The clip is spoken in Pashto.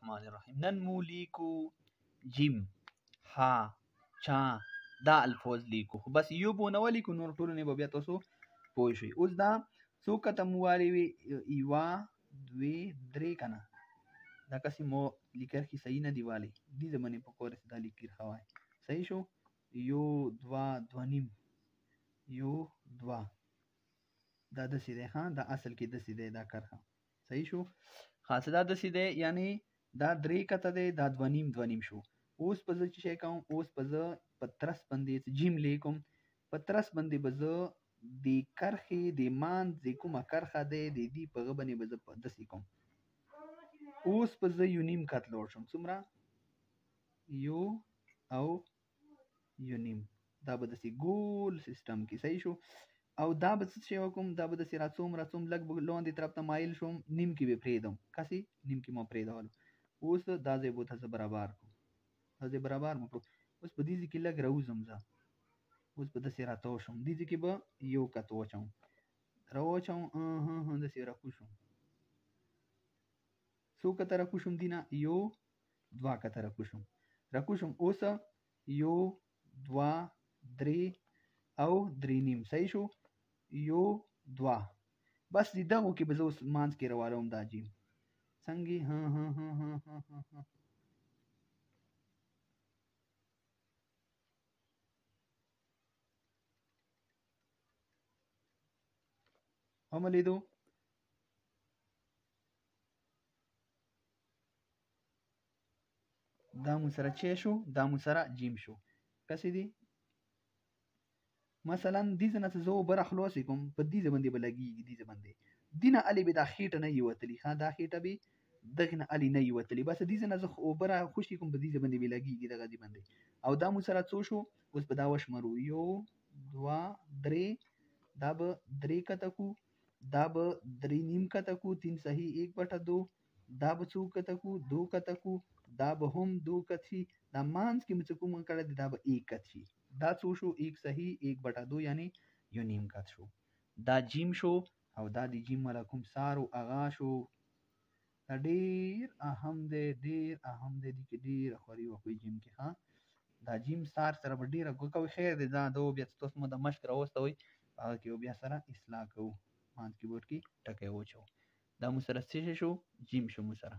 الرحمن الرحیم. نن مو لیکو جیم ها چا دا الفاظ لیکو، خو بس یو بونه ولیکو نور ټولو نه به بیا تاسو پوه شئ. اوس دا څو کته مو والی وي، یوه دوې درې کنه دا کسی مو لیکر کی صحیح نه دی والی دی زمانی په کور دا لیکر خوای صحیح شو. یو دوا دو نیم یو دوا دا دسی دی ها، دا اصل کې دسی دی دا کرخه صحیح شو. خاص دا دسی دی یعنی دا درې کته دی دا دو نیم شو. اوس په ځکه چې کوم اوس په ځ پترس باندې جیم لیکم پترس باندې به ز د کرخې د مان د کومه کرخه دی د دې په غبنې به ز دسی کوم. اوس په ز یو نیم کت لوړ شم څومره یو او یو نیم دا به دسی ګول سیستم کې صحیح شو. او دا به څه شی وکم دا به دسی راڅوم لګ لاندې طرف ته مایل شوم نیم کې به پرېدم کسي نیم کې مو پرېدل. اوس دا ځای به تاسو برابر کو دا ځای برابر مو کو. اوس په دې کې لګ راوزم ځه اوس په دسی راتاو شم دې کې به یو کت وچم راوچم دسی راکوشم څو کته راکوشم دینا یو دوا کته راکوشم اوس یو دوا درې او درې نیم صحیح شو. یو دوا بس دغه کې به زه اوس مانځ کې روالوم دا جیم څنګه عملیدو دا مو سره چه شو دا مو سره جیم شو کسی دی مثلا دې نه زه بر خلاص کوم په دې باندې بلګي دې باندې دینه علي به دا خېټه نه یوتلی ها دا خېټه به دغه نه علي نه یوتلی بس دې نه زه بر خوشي کوم په دې باندې بلګي دغه دې باندې او دا مو سره څو شو. اوس په دا وشمرو یو دوا درې دا به درې کته کو دا به درې نیم کته کو 3 صحیح 1/2 دا به څو کته کو 2 کته کو دا به هم 2 کتی دا مانس کې مڅ کوم کړه دا به 1 کتی دا څو شو 1 صحیح 1/2 یعنی یو نیم کت شو. دا جیم شو او دا د جیم ملکم سارو اغا شو. دا ډیر اهم دی د کې ډیر خوري او جیم کې ها دا جیم سار سره ډیره کوي خیر دی دا دو بیا تاسو مو د مشک راوستوي هغه کې بیا سره اصلاح کوو مان کیبورډ کې ټکه وچو دا مو سره څه شو جیم شو مو سره